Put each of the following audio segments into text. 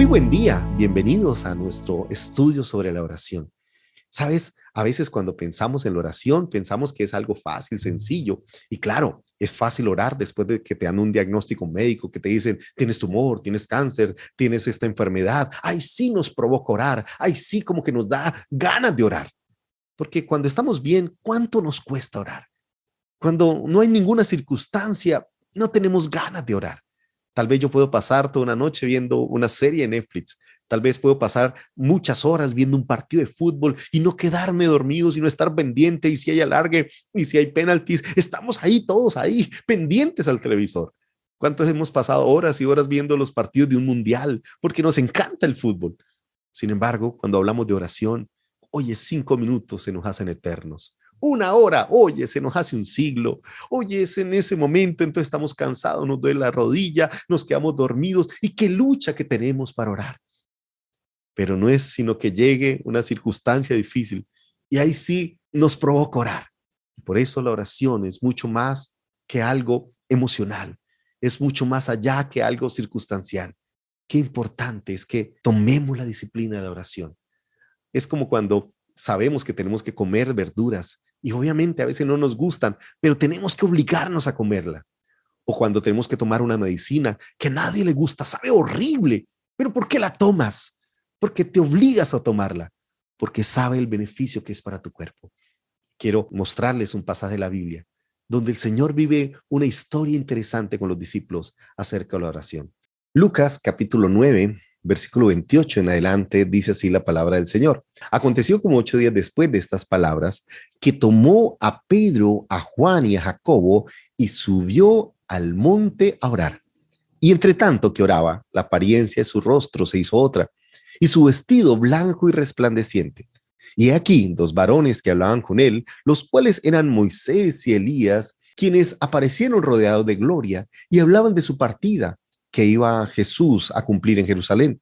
buen día, bienvenidos a nuestro estudio sobre la oración. Sabes, a veces cuando pensamos en la oración, pensamos que es algo fácil, sencillo. Y claro, es fácil orar después de que te dan un diagnóstico médico, que te dicen, tienes tumor, tienes cáncer, tienes esta enfermedad. Ay, sí nos provoca orar. Ay, sí, como que nos da ganas de orar. Porque cuando estamos bien, ¿cuánto nos cuesta orar? Cuando no hay ninguna circunstancia, no tenemos ganas de orar. Tal vez yo puedo pasar toda una noche viendo una serie en Netflix. Tal vez puedo pasar muchas horas viendo un partido de fútbol y no quedarme dormido, sino estar pendiente. Y si hay alargue y si hay penaltis, estamos ahí todos ahí, pendientes al televisor. ¿Cuántos hemos pasado horas y horas viendo los partidos de un mundial? Porque nos encanta el fútbol. Sin embargo, cuando hablamos de oración, oye, 5 minutos se nos hacen eternos. Una hora, oye, se nos hace un siglo. Oye, es en ese momento, entonces estamos cansados, nos duele la rodilla, nos quedamos dormidos. Y qué lucha que tenemos para orar. Pero no es sino que llegue una circunstancia difícil y ahí sí nos provoca orar. Por eso la oración es mucho más que algo emocional, es mucho más allá que algo circunstancial. Qué importante es que tomemos la disciplina de la oración. Es como cuando sabemos que tenemos que comer verduras y obviamente a veces no nos gustan, pero tenemos que obligarnos a comerla. O cuando tenemos que tomar una medicina que a nadie le gusta, sabe horrible, pero ¿por qué la tomas? Porque te obligas a tomarla, porque sabe el beneficio que es para tu cuerpo. Quiero mostrarles un pasaje de la Biblia donde el Señor vive una historia interesante con los discípulos acerca de la oración. Lucas capítulo 9, versículo 28 en adelante, dice así la palabra del Señor. Aconteció como 8 días después de estas palabras, que tomó a Pedro, a Juan y a Jacobo y subió al monte a orar. Y entre tanto que oraba, la apariencia de su rostro se hizo otra, y su vestido blanco y resplandeciente. Y aquí 2 varones que hablaban con él, los cuales eran Moisés y Elías, quienes aparecieron rodeados de gloria y hablaban de su partida, que iba Jesús a cumplir en Jerusalén.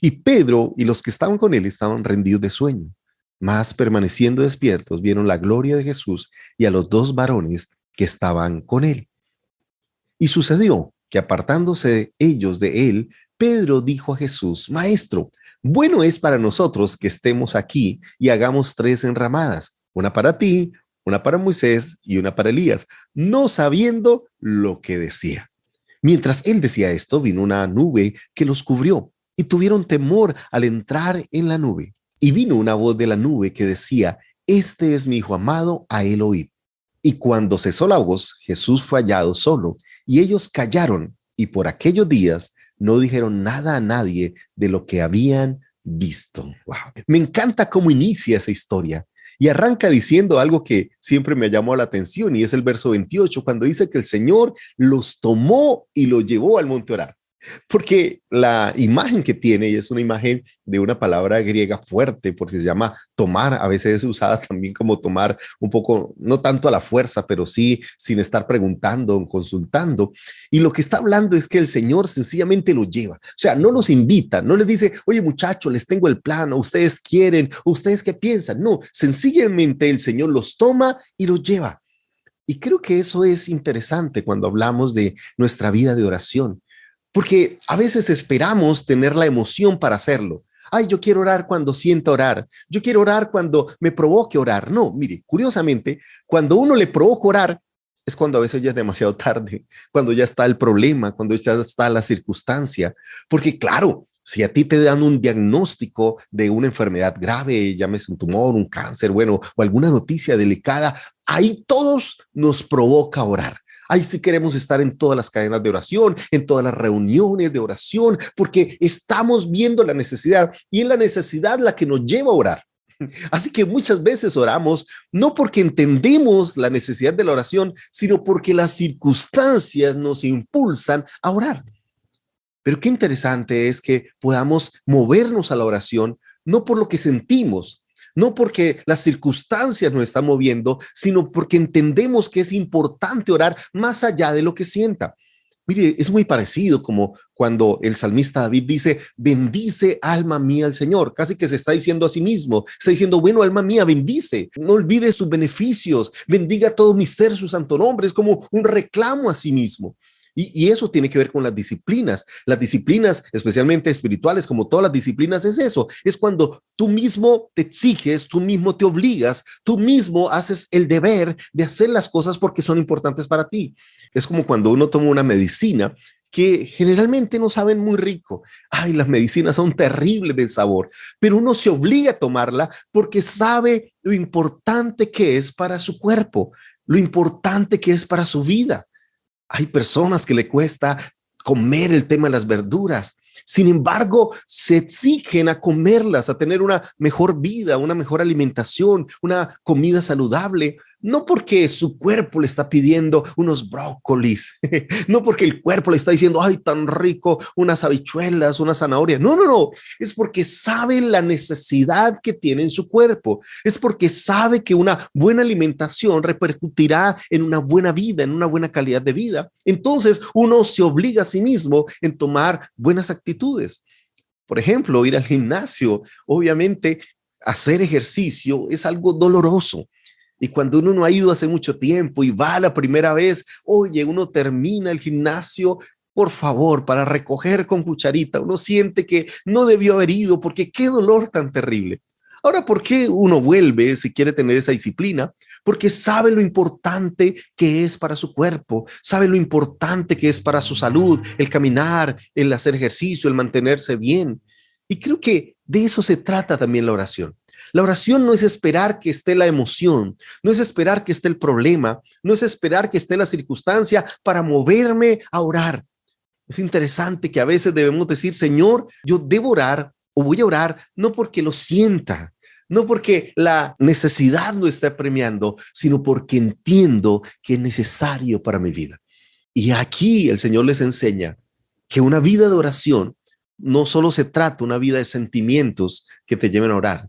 Y Pedro y los que estaban con él estaban rendidos de sueño. Mas permaneciendo despiertos, vieron la gloria de Jesús y a los 2 varones que estaban con él. Y sucedió que apartándose ellos de él, Pedro dijo a Jesús, Maestro, bueno es para nosotros que estemos aquí y hagamos 3 enramadas, una para ti, una para Moisés y una para Elías, no sabiendo lo que decía. Mientras él decía esto, vino una nube que los cubrió y tuvieron temor al entrar en la nube. Y vino una voz de la nube que decía, este es mi hijo amado, a él oíd. Y cuando cesó la voz, Jesús fue hallado solo y ellos callaron y por aquellos días no dijeron nada a nadie de lo que habían visto. Wow. Me encanta cómo inicia esa historia. Y arranca diciendo algo que siempre me llamó la atención y es el verso 28, cuando dice que el Señor los tomó y los llevó al monte a orar. Porque la imagen que tiene, y es una imagen de una palabra griega fuerte, porque se llama tomar, a veces es usada también como tomar un poco, no tanto a la fuerza, pero sí sin estar preguntando, consultando. Y lo que está hablando es que el Señor sencillamente los lleva. O sea, no los invita, no les dice, oye muchachos, les tengo el plan, o ustedes quieren, o ustedes qué piensan. No, sencillamente el Señor los toma y los lleva. Y creo que eso es interesante cuando hablamos de nuestra vida de oración. Porque a veces esperamos tener la emoción para hacerlo. Ay, yo quiero orar cuando sienta orar. Yo quiero orar cuando me provoque orar. No, mire, curiosamente, cuando uno le provoca orar, es cuando a veces ya es demasiado tarde, cuando ya está el problema, cuando ya está la circunstancia. Porque claro, si a ti te dan un diagnóstico de una enfermedad grave, llámese un tumor, un cáncer, bueno, o alguna noticia delicada, ahí todos nos provoca orar. Ahí sí queremos estar en todas las cadenas de oración, en todas las reuniones de oración, porque estamos viendo la necesidad y es la necesidad la que nos lleva a orar. Así que muchas veces oramos no porque entendemos la necesidad de la oración, sino porque las circunstancias nos impulsan a orar. Pero qué interesante es que podamos movernos a la oración no por lo que sentimos, no porque las circunstancias nos están moviendo, sino porque entendemos que es importante orar más allá de lo que sienta. Mire, es muy parecido como cuando el salmista David dice, bendice alma mía al Señor, casi que se está diciendo a sí mismo, está diciendo, bueno, alma mía, bendice, no olvides sus beneficios, bendiga todo mi ser, su santo nombre, es como un reclamo a sí mismo. Y eso tiene que ver con las disciplinas. Las disciplinas, especialmente espirituales, como todas las disciplinas, es eso. Es cuando tú mismo te exiges, tú mismo te obligas, tú mismo haces el deber de hacer las cosas porque son importantes para ti. Es como cuando uno toma una medicina que generalmente no saben muy rico. Ay, las medicinas son terribles de sabor, pero uno se obliga a tomarla porque sabe lo importante que es para su cuerpo, lo importante que es para su vida. Hay personas que le cuesta comer el tema de las verduras. Sin embargo, se exigen a comerlas, a tener una mejor vida, una mejor alimentación, una comida saludable, no porque su cuerpo le está pidiendo unos brócolis, no porque el cuerpo le está diciendo, ay, tan rico, unas habichuelas, una zanahoria. No, no, no. Es porque sabe la necesidad que tiene en su cuerpo. Es porque sabe que una buena alimentación repercutirá en una buena vida, en una buena calidad de vida. Entonces, uno se obliga a sí mismo en tomar buenas actitudes. Por ejemplo, ir al gimnasio, obviamente, hacer ejercicio es algo doloroso. Y cuando uno no ha ido hace mucho tiempo y va la primera vez, oye, uno termina el gimnasio, por favor, para recoger con cucharita. Uno siente que no debió haber ido porque qué dolor tan terrible. Ahora, ¿por qué uno vuelve si quiere tener esa disciplina? Porque sabe lo importante que es para su cuerpo, sabe lo importante que es para su salud, el caminar, el hacer ejercicio, el mantenerse bien. Y creo que de eso se trata también la oración. La oración no es esperar que esté la emoción, no es esperar que esté el problema, no es esperar que esté la circunstancia para moverme a orar. Es interesante que a veces debemos decir, Señor, yo debo orar o voy a orar no porque lo sienta, no porque la necesidad lo está premiando, sino porque entiendo que es necesario para mi vida. Y aquí el Señor les enseña que una vida de oración no solo se trata una vida de sentimientos que te lleven a orar.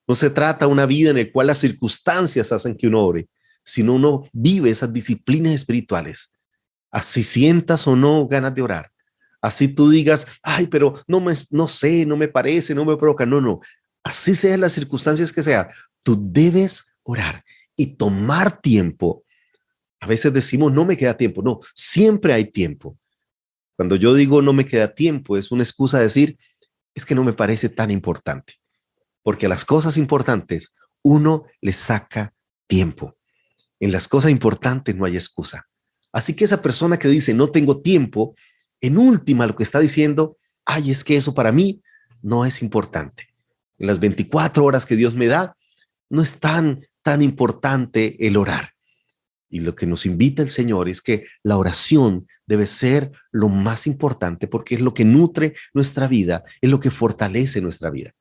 No se trata una vida en la cual las circunstancias hacen que uno ore, sino uno vive esas disciplinas espirituales. Así sientas o no ganas de orar. Así tú digas, ay, pero no sé, no me parece, no me provoca. No, no. Así sean las circunstancias que sean, tú debes orar y tomar tiempo. A veces decimos, no me queda tiempo. No, siempre hay tiempo. Cuando yo digo no me queda tiempo, es una excusa de decir, es que no me parece tan importante. Porque a las cosas importantes uno le saca tiempo. En las cosas importantes no hay excusa. Así que esa persona que dice no tengo tiempo, en última lo que está diciendo, ay, es que eso para mí no es importante. En las 24 horas que Dios me da, no es tan importante el orar. Y lo que nos invita el Señor es que la oración debe ser lo más importante porque es lo que nutre nuestra vida, es lo que fortalece nuestra vida.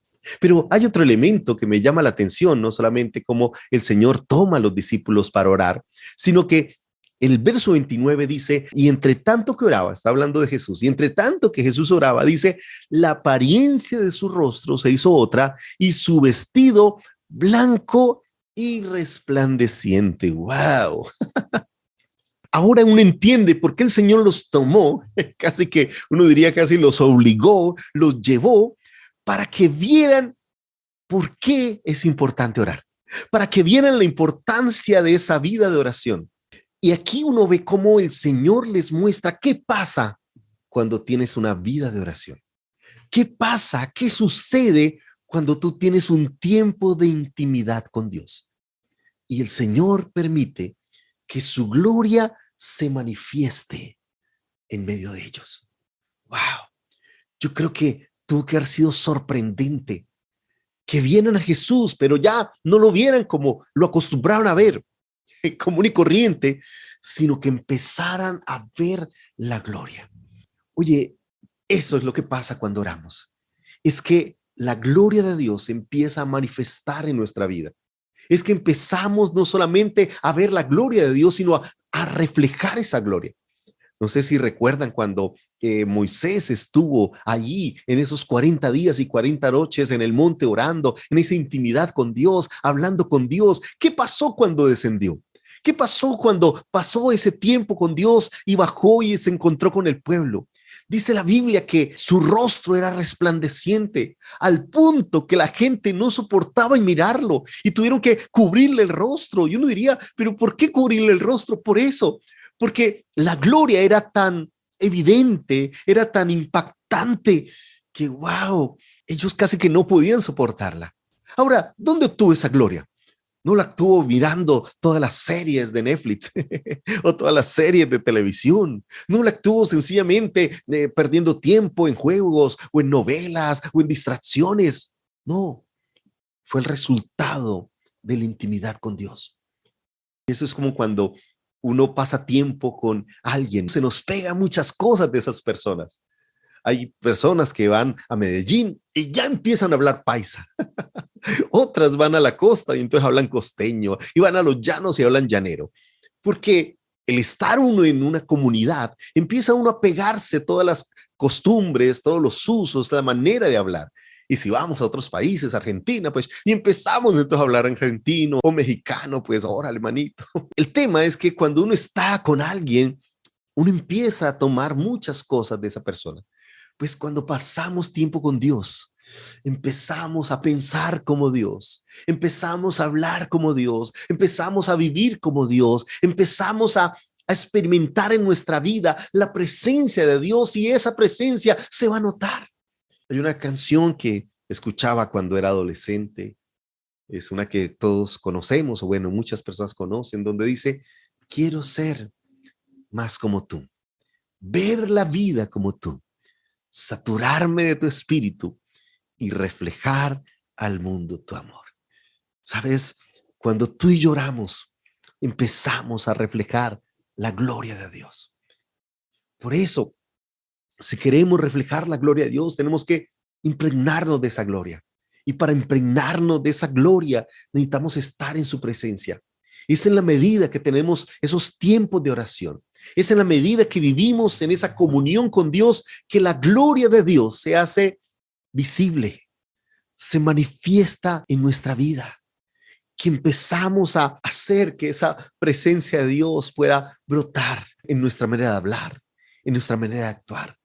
Pero hay otro elemento que me llama la atención, no solamente cómo el Señor toma a los discípulos para orar, sino que el verso 29 dice, y entre tanto que oraba, está hablando de Jesús, y entre tanto que Jesús oraba, dice, la apariencia de su rostro se hizo otra y su vestido blanco y resplandeciente. ¡Wow! Ahora uno entiende por qué el Señor los tomó, casi que uno diría casi los obligó, los llevó para que vieran por qué es importante orar, para que vieran la importancia de esa vida de oración. Y aquí uno ve cómo el Señor les muestra qué pasa cuando tienes una vida de oración. ¿Qué pasa? ¿Qué sucede cuando tú tienes un tiempo de intimidad con Dios? Y el Señor permite que su gloria se manifieste en medio de ellos. ¡Wow! Yo creo que tuvo que haber sido sorprendente que vienen a Jesús, pero ya no lo vieran como lo acostumbraron a ver, común y corriente, sino que empezaran a ver la gloria. Oye, eso es lo que pasa cuando oramos. Es que la gloria de Dios se empieza a manifestar en nuestra vida. Es que empezamos no solamente a ver la gloria de Dios, sino a reflejar esa gloria. No sé si recuerdan cuando Moisés estuvo allí en esos 40 días y 40 noches en el monte orando, en esa intimidad con Dios, hablando con Dios. ¿Qué pasó cuando descendió? ¿Qué pasó cuando pasó ese tiempo con Dios y bajó y se encontró con el pueblo? Dice la Biblia que su rostro era resplandeciente al punto que la gente no soportaba mirarlo y tuvieron que cubrirle el rostro. Y uno diría, pero ¿por qué cubrirle el rostro? Por eso, porque la gloria era tan evidente, era tan impactante que, wow, ellos casi que no podían soportarla. Ahora, ¿dónde obtuvo esa gloria? No la obtuvo mirando todas las series de Netflix o todas las series de televisión. No la obtuvo sencillamente perdiendo tiempo en juegos o en novelas o en distracciones. No, fue el resultado de la intimidad con Dios. Eso es como cuando uno pasa tiempo con alguien, se nos pega muchas cosas de esas personas. Hay personas que van a Medellín y ya empiezan a hablar paisa. Otras van a la costa y entonces hablan costeño, y van a los llanos y hablan llanero. Porque el estar uno en una comunidad, empieza uno a pegarse todas las costumbres, todos los usos, la manera de hablar. Y si vamos a otros países, Argentina, pues, y empezamos entonces a hablar argentino o mexicano, pues, órale, manito. El tema es que cuando uno está con alguien, uno empieza a tomar muchas cosas de esa persona. Pues cuando pasamos tiempo con Dios, empezamos a pensar como Dios, empezamos a hablar como Dios, empezamos a vivir como Dios, empezamos a experimentar en nuestra vida la presencia de Dios, y esa presencia se va a notar. Hay una canción que escuchaba cuando era adolescente, es una que todos conocemos, o bueno, muchas personas conocen, donde dice: quiero ser más como tú, ver la vida como tú, saturarme de tu espíritu y reflejar al mundo tu amor. ¿Sabes? Cuando tú y yo oramos, empezamos a reflejar la gloria de Dios. Por eso, si queremos reflejar la gloria de Dios, tenemos que impregnarnos de esa gloria. Y para impregnarnos de esa gloria, necesitamos estar en su presencia. Es en la medida que tenemos esos tiempos de oración, es en la medida que vivimos en esa comunión con Dios, que la gloria de Dios se hace visible, se manifiesta en nuestra vida, que empezamos a hacer que esa presencia de Dios pueda brotar en nuestra manera de hablar, en nuestra manera de actuar.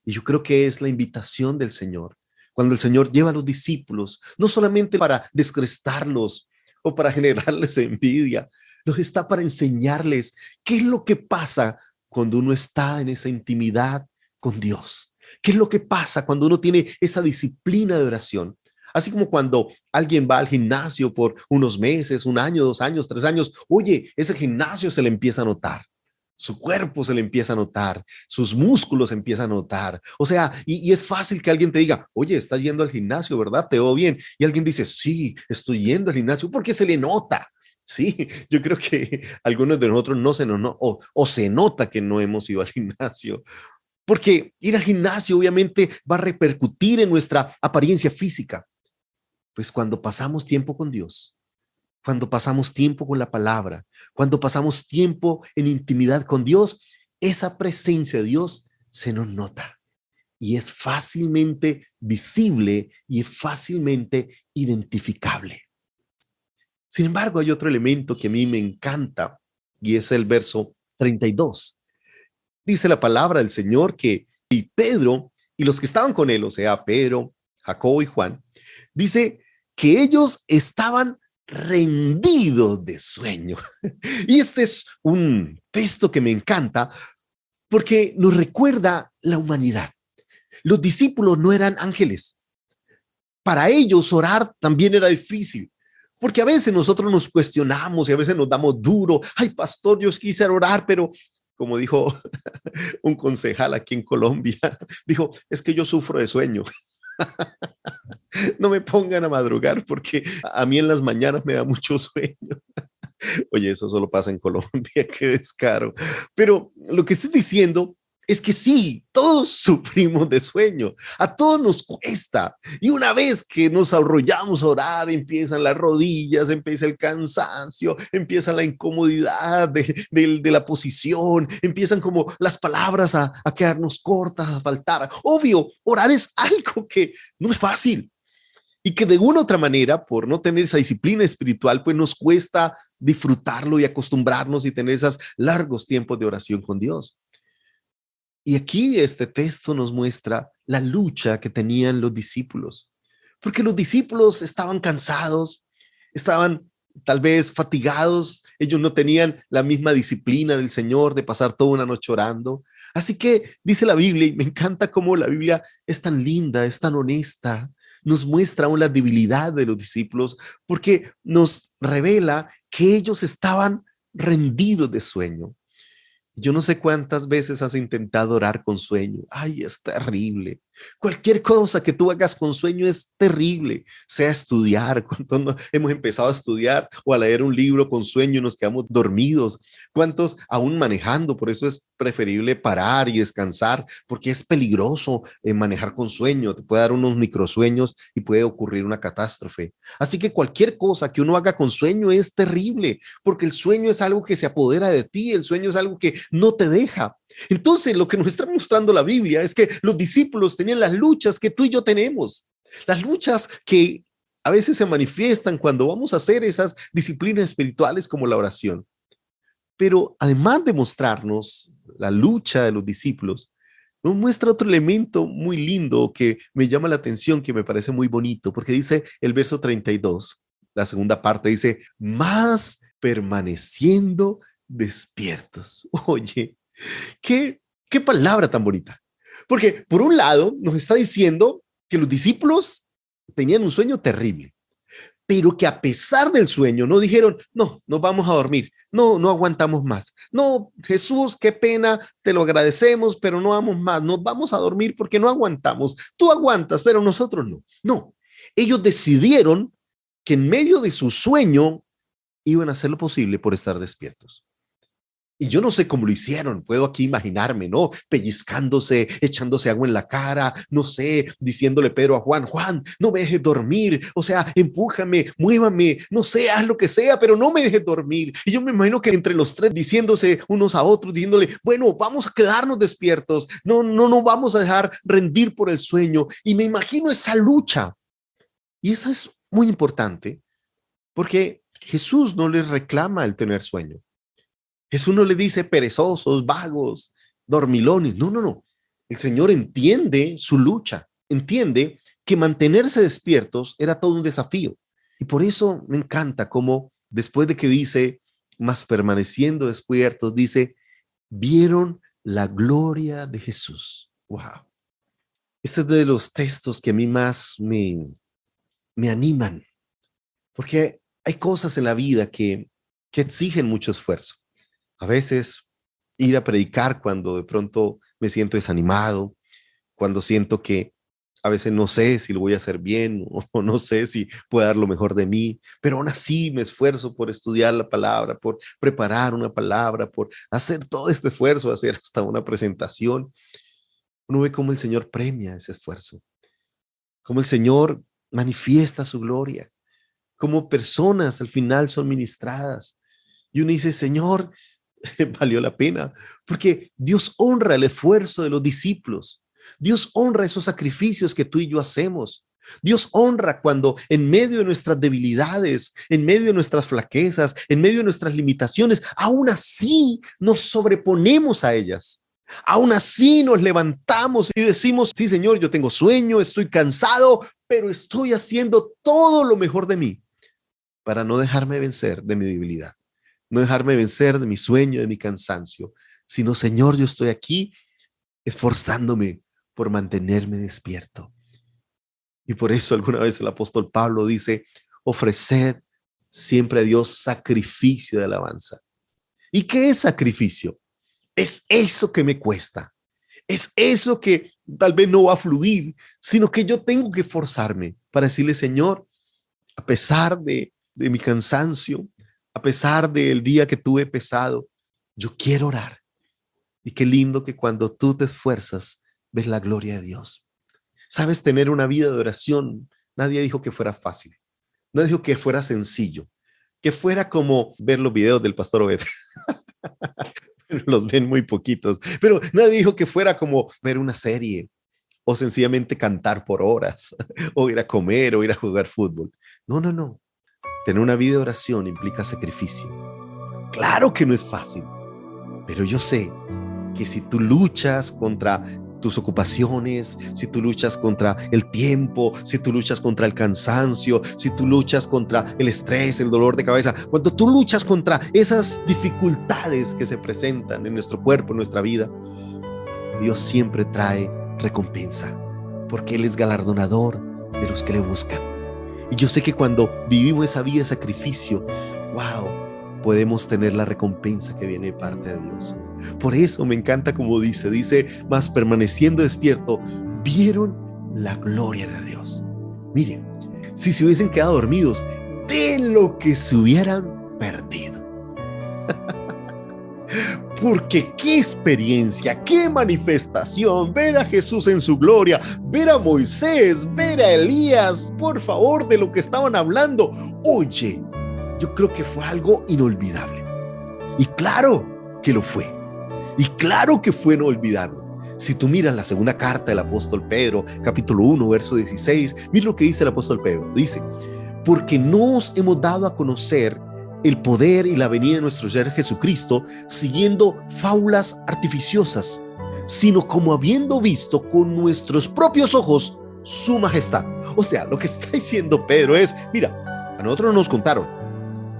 Y yo creo que es la invitación del Señor. Cuando el Señor lleva a los discípulos, no solamente para descrestarlos o para generarles envidia, los está para enseñarles qué es lo que pasa cuando uno está en esa intimidad con Dios. ¿Qué es lo que pasa cuando uno tiene esa disciplina de oración? Así como cuando alguien va al gimnasio por unos meses, un año, 2 años, 3 años, oye, ese gimnasio se le empieza a notar. Su cuerpo se le empieza a notar, sus músculos se empiezan a notar. O sea, y es fácil que alguien te diga: oye, estás yendo al gimnasio, ¿verdad? Te veo bien. Y alguien dice: sí, estoy yendo al gimnasio, porque se le nota. Sí, yo creo que algunos de nosotros no se nos no, o se nota que no hemos ido al gimnasio, porque ir al gimnasio obviamente va a repercutir en nuestra apariencia física. Pues cuando pasamos tiempo con Dios, cuando pasamos tiempo con la palabra, cuando pasamos tiempo en intimidad con Dios, esa presencia de Dios se nos nota y es fácilmente visible y es fácilmente identificable. Sin embargo, hay otro elemento que a mí me encanta, y es el verso 32. Dice la palabra del Señor que y Pedro y los que estaban con él, o sea, Pedro, Jacobo y Juan, dice que ellos estaban rendidos de sueño. Y este es un texto que me encanta porque nos recuerda la humanidad. Los discípulos no eran ángeles. Para ellos orar también era difícil, porque a veces nosotros nos cuestionamos y a veces nos damos duro. Ay, pastor, yo quise orar, pero como dijo un concejal aquí en Colombia, dijo: es que yo sufro de sueño. No me pongan a madrugar porque a mí en las mañanas me da mucho sueño. Oye, eso solo pasa en Colombia, qué descaro. Pero lo que estoy diciendo es que sí, todos sufrimos de sueño, a todos nos cuesta. Y una vez que nos arrollamos a orar, empiezan las rodillas, empieza el cansancio, empieza la incomodidad de la posición, empiezan como las palabras a quedarnos cortas, a faltar. Obvio, orar es algo que no es fácil. Y que de una u otra manera, por no tener esa disciplina espiritual, pues nos cuesta disfrutarlo y acostumbrarnos y tener esos largos tiempos de oración con Dios. Y aquí este texto nos muestra la lucha que tenían los discípulos, porque los discípulos estaban cansados, estaban tal vez fatigados, ellos no tenían la misma disciplina del Señor de pasar toda una noche orando. Así que dice la Biblia, y me encanta cómo la Biblia es tan linda, es tan honesta, nos muestra aún la debilidad de los discípulos, porque nos revela que ellos estaban rendidos de sueño. Yo no sé cuántas veces has intentado orar con sueño. Ay, es terrible. Cualquier cosa que tú hagas con sueño es terrible. Sea estudiar, cuántos hemos empezado a estudiar o a leer un libro con sueño y nos quedamos dormidos. Cuántos aún manejando, por eso es preferible parar y descansar, porque es peligroso manejar con sueño. Te puede dar unos microsueños y puede ocurrir una catástrofe. Así que cualquier cosa que uno haga con sueño es terrible, porque el sueño es algo que se apodera de ti, el sueño es algo que no te deja. Entonces, lo que nos está mostrando la Biblia es que los discípulos tenían las luchas que tú y yo tenemos, las luchas que a veces se manifiestan cuando vamos a hacer esas disciplinas espirituales como la oración. Pero además de mostrarnos la lucha de los discípulos, nos muestra otro elemento muy lindo que me llama la atención, que me parece muy bonito, porque dice el verso 32, la segunda parte dice, más permaneciendo despiertos. Oye, qué palabra tan bonita. Porque por un lado nos está diciendo que los discípulos tenían un sueño terrible, pero que a pesar del sueño no dijeron, no, nos vamos a dormir, no, no aguantamos más. No, Jesús, qué pena, te lo agradecemos, pero no vamos más, nos vamos a dormir porque no aguantamos. Tú aguantas, pero nosotros no. No, ellos decidieron que en medio de su sueño iban a hacer lo posible por estar despiertos. Y yo no sé cómo lo hicieron, puedo aquí imaginarme, ¿no? Pellizcándose, echándose agua en la cara, no sé, diciéndole Pedro a Juan, Juan, no me dejes dormir, o sea, empújame, muévame, no sé, haz lo que sea, pero no me dejes dormir. Y yo me imagino que entre los tres diciéndose unos a otros, diciéndole, bueno, vamos a quedarnos despiertos, no vamos a dejar rendir por el sueño. Y me imagino esa lucha. Y esa es muy importante porque Jesús no les reclama el tener sueño. Jesús no le dice perezosos, vagos, dormilones. No, no, no. El Señor entiende su lucha, entiende que mantenerse despiertos era todo un desafío. Y por eso me encanta cómo después de que dice, más permaneciendo despiertos, dice, vieron la gloria de Jesús. Wow. Este es de los textos que a mí más me animan, porque hay cosas en la vida que exigen mucho esfuerzo. A veces ir a predicar cuando de pronto me siento desanimado, cuando siento que a veces no sé si lo voy a hacer bien o no sé si puedo dar lo mejor de mí, pero aún así me esfuerzo por estudiar la palabra, por preparar una palabra, por hacer todo este esfuerzo, hacer hasta una presentación. Uno ve cómo el Señor premia ese esfuerzo, cómo el Señor manifiesta su gloria, cómo personas al final son ministradas. Y uno dice, Señor, valió la pena, porque Dios honra el esfuerzo de los discípulos. Dios honra esos sacrificios que tú y yo hacemos. Dios honra cuando en medio de nuestras debilidades, en medio de nuestras flaquezas, en medio de nuestras limitaciones, aún así nos sobreponemos a ellas. Aún así nos levantamos y decimos, sí, Señor, yo tengo sueño, estoy cansado, pero estoy haciendo todo lo mejor de mí para no dejarme vencer de mi debilidad. No dejarme vencer de mi sueño, de mi cansancio, sino, Señor, yo estoy aquí esforzándome por mantenerme despierto. Y por eso alguna vez el apóstol Pablo dice, ofreced siempre a Dios sacrificio de alabanza. ¿Y qué es sacrificio? Es eso que me cuesta. Es eso que tal vez no va a fluir, sino que yo tengo que esforzarme para decirle, Señor, a pesar de mi cansancio, a pesar del día que tuve pesado, yo quiero orar. Y qué lindo que cuando tú te esfuerzas, ves la gloria de Dios. Sabes, tener una vida de oración, nadie dijo que fuera fácil. Nadie dijo que fuera sencillo. Que fuera como ver los videos del pastor Obed. Los ven muy poquitos. Pero nadie dijo que fuera como ver una serie o sencillamente cantar por horas o ir a comer o ir a jugar fútbol. No, no, no. Tener una vida de oración implica sacrificio. Claro que no es fácil, pero yo sé que si tú luchas contra tus ocupaciones, si tú luchas contra el tiempo, si tú luchas contra el cansancio, si tú luchas contra el estrés, el dolor de cabeza, cuando tú luchas contra esas dificultades que se presentan en nuestro cuerpo, en nuestra vida, Dios siempre trae recompensa, porque Él es galardonador de los que le buscan. Y yo sé que cuando vivimos esa vida de sacrificio, wow, podemos tener la recompensa que viene de parte de Dios. Por eso me encanta como dice, mas permaneciendo despierto, vieron la gloria de Dios. Miren, si se hubiesen quedado dormidos, de lo que se hubieran perdido. Porque qué experiencia, qué manifestación, ver a Jesús en su gloria, ver a Moisés, ver a Elías, por favor, de lo que estaban hablando. Oye, yo creo que fue algo inolvidable. Y claro que lo fue. Y claro que fue no olvidarlo. Si tú miras la segunda carta del apóstol Pedro, capítulo 1, verso 16, mira lo que dice el apóstol Pedro. Dice, porque no os hemos dado a conocer el poder y la venida de nuestro Señor Jesucristo siguiendo fábulas artificiosas, sino como habiendo visto con nuestros propios ojos su majestad. O sea, lo que está diciendo Pedro es, mira, a nosotros nos contaron,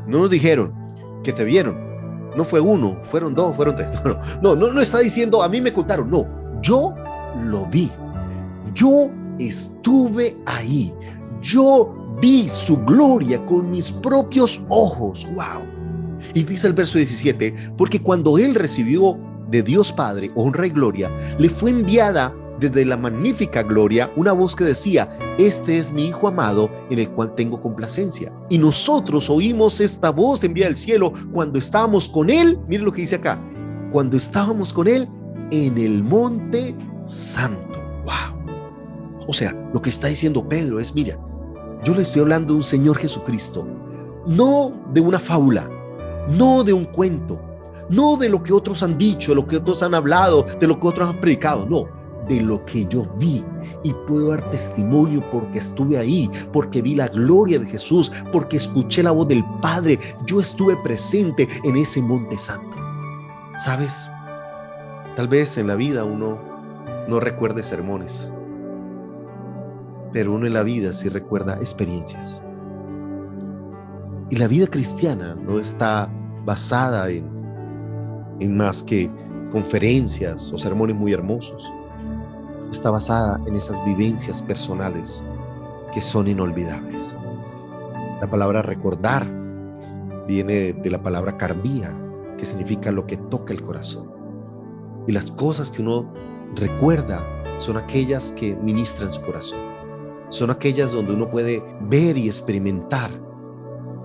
no nos dijeron que te vieron. No fue uno, fueron dos, fueron tres. No está diciendo, a mí me contaron. No, yo lo vi. Yo estuve ahí. Yo vi su gloria con mis propios ojos. Wow. Y dice el verso 17, porque cuando Él recibió de Dios Padre honra y gloria, le fue enviada desde la magnífica gloria una voz que decía, este es mi Hijo amado en el cual tengo complacencia. Y nosotros oímos esta voz enviada del cielo cuando estábamos con Él, miren lo que dice acá, cuando estábamos con Él en el monte santo. Wow. O sea, lo que está diciendo Pedro es, mira, yo le estoy hablando de un Señor Jesucristo, no de una fábula, no de un cuento, no de lo que otros han dicho, de lo que otros han hablado, de lo que otros han predicado, no. De lo que yo vi y puedo dar testimonio porque estuve ahí, porque vi la gloria de Jesús, porque escuché la voz del Padre. Yo estuve presente en ese monte santo. ¿Sabes? Tal vez en la vida uno no recuerde sermones, pero uno en la vida sí recuerda experiencias. Y la vida cristiana no está basada en más que conferencias o sermones muy hermosos. Está basada en esas vivencias personales que son inolvidables. La palabra recordar viene de la palabra cardía, que significa lo que toca el corazón. Y las cosas que uno recuerda son aquellas que ministran su corazón. Son aquellas donde uno puede ver y experimentar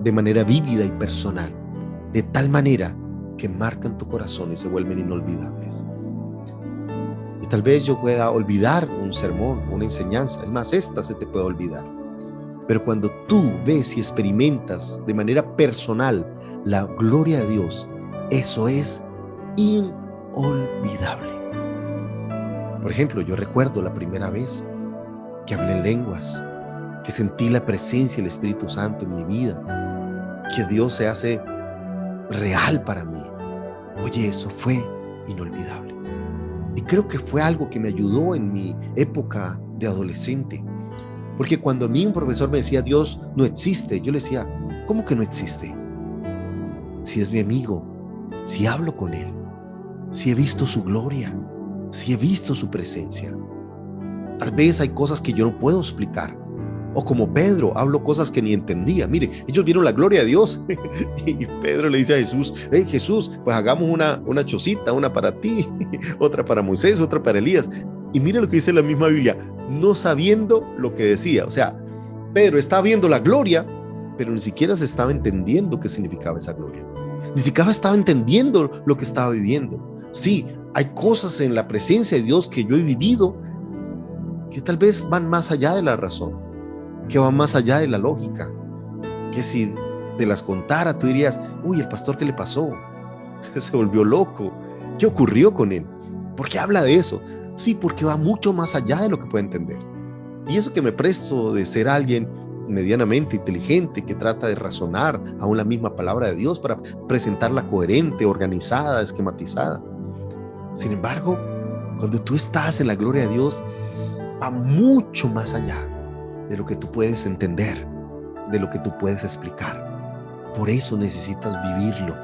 de manera vívida y personal, de tal manera que marcan tu corazón y se vuelven inolvidables. Y tal vez yo pueda olvidar un sermón, una enseñanza, es más, esta se te puede olvidar. Pero cuando tú ves y experimentas de manera personal la gloria de Dios, eso es inolvidable. Por ejemplo, yo recuerdo la primera vez que hablé en lenguas, que sentí la presencia del Espíritu Santo en mi vida, que Dios se hace real para mí. Oye, eso fue inolvidable. Y creo que fue algo que me ayudó en mi época de adolescente. Porque cuando a mí un profesor me decía, Dios no existe, yo le decía, ¿cómo que no existe? Si es mi amigo, si hablo con Él, si he visto su gloria, si he visto su presencia. Tal vez hay cosas que yo no puedo explicar. O como Pedro, hablo cosas que ni entendía. Mire, ellos vieron la gloria de Dios. Y Pedro le dice a Jesús, hey Jesús, pues hagamos una chocita, una para ti, otra para Moisés, otra para Elías. Y mire lo que dice la misma Biblia, no sabiendo lo que decía. O sea, Pedro estaba viendo la gloria, pero ni siquiera se estaba entendiendo qué significaba esa gloria. Ni siquiera estaba entendiendo lo que estaba viviendo. Sí, hay cosas en la presencia de Dios que yo he vivido que tal vez van más allá de la razón, que van más allá de la lógica, que si te las contara tú dirías, uy, el pastor, ¿qué le pasó? Se volvió loco. ¿Qué ocurrió con él? ¿Por qué habla de eso? Sí, porque va mucho más allá de lo que puede entender. Y eso que me presto de ser alguien medianamente inteligente, que trata de razonar aún la misma palabra de Dios para presentarla coherente, organizada, esquematizada. Sin embargo, Cuando tú estás en la gloria de Dios, va mucho más allá de lo que tú puedes entender, de lo que tú puedes explicar. Por eso necesitas vivirlo.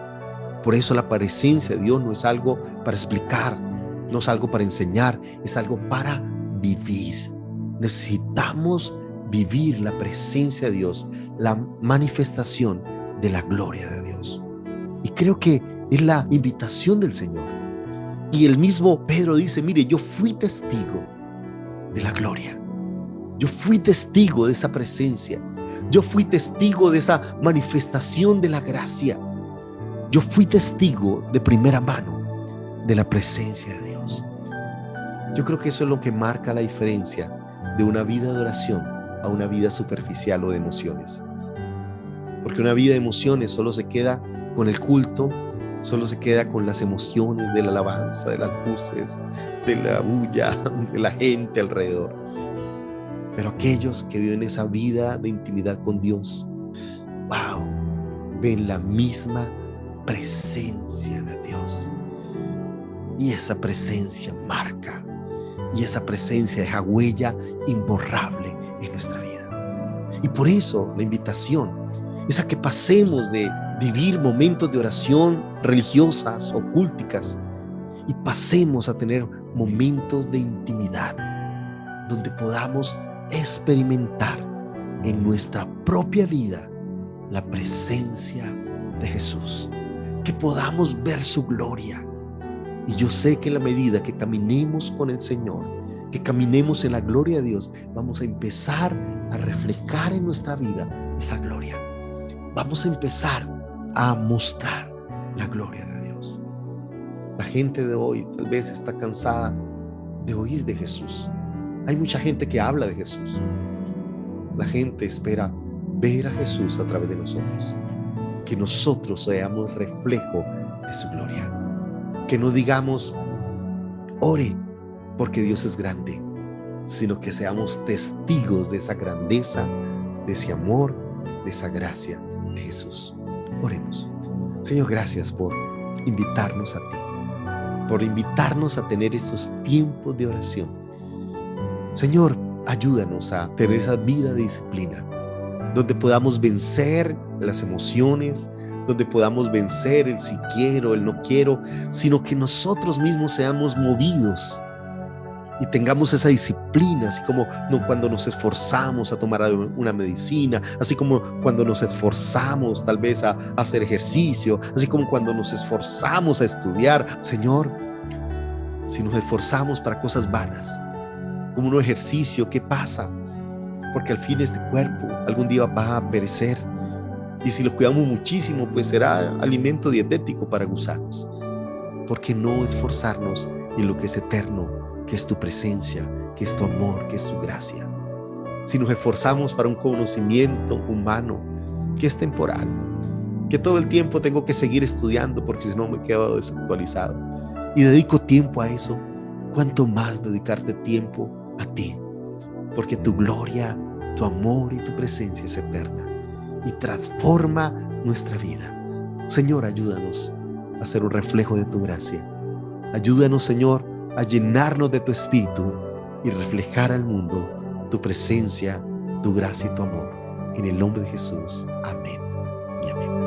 Por eso la presencia de Dios no es algo para explicar, no es algo para enseñar, es algo para vivir. Necesitamos vivir la presencia de Dios, la manifestación de la gloria de Dios. Y creo que es la invitación del Señor. Y el mismo Pedro dice, mire, yo fui testigo de la gloria. Yo fui testigo de esa presencia. Yo fui testigo de esa manifestación de la gracia. Yo fui testigo de primera mano de la presencia de Dios. Yo creo que eso es lo que marca la diferencia de una vida de oración a una vida superficial o de emociones. Porque una vida de emociones solo se queda con el culto, solo se queda con las emociones de la alabanza, de las luces, de la bulla, de la gente alrededor. Pero aquellos que viven esa vida de intimidad con Dios, wow, ven la misma presencia de Dios. Y esa presencia marca, y esa presencia deja huella imborrable en nuestra vida. Y por eso la invitación es a que pasemos de vivir momentos de oración religiosas o culticas y pasemos a tener momentos de intimidad donde podamos experimentar en nuestra propia vida la presencia de Jesús, que podamos ver su gloria. Y yo sé que en la medida que caminemos con el Señor, que caminemos en la gloria de Dios, vamos a empezar a reflejar en nuestra vida esa gloria. Vamos a empezar a mostrar la gloria de Dios. La gente de hoy tal vez está cansada de oír de Jesús. Hay mucha gente que habla de Jesús. La gente espera ver a Jesús a través de nosotros. Que nosotros seamos reflejo de su gloria. Que no digamos, ore porque Dios es grande, sino que seamos testigos de esa grandeza, de ese amor, de esa gracia de Jesús. Oremos. Señor, gracias por invitarnos a ti, por invitarnos a tener esos tiempos de oración. Señor, ayúdanos a tener esa vida de disciplina, donde podamos vencer las emociones, donde podamos vencer el si quiero, el no quiero, sino que nosotros mismos seamos movidos y tengamos esa disciplina, así como cuando nos esforzamos a tomar una medicina, así como cuando nos esforzamos tal vez a hacer ejercicio, así como cuando nos esforzamos a estudiar. Señor, si nos esforzamos para cosas vanas, como un ejercicio, ¿qué pasa? Porque al fin este cuerpo algún día va a perecer. Y si lo cuidamos muchísimo, pues será alimento dietético para gusanos. ¿Por qué no esforzarnos en lo que es eterno, que es tu presencia, que es tu amor, que es tu gracia? Si nos esforzamos para un conocimiento humano que es temporal, que todo el tiempo tengo que seguir estudiando porque si no me quedo desactualizado, y dedico tiempo a eso, ¿cuánto más dedicarte tiempo a ti? Porque tu gloria, tu amor y tu presencia es eterna y transforma nuestra vida. Señor, ayúdanos a ser un reflejo de tu gracia. Ayúdanos, Señor, a llenarnos de tu espíritu y reflejar al mundo tu presencia, tu gracia y tu amor. En el nombre de Jesús. Amén y amén.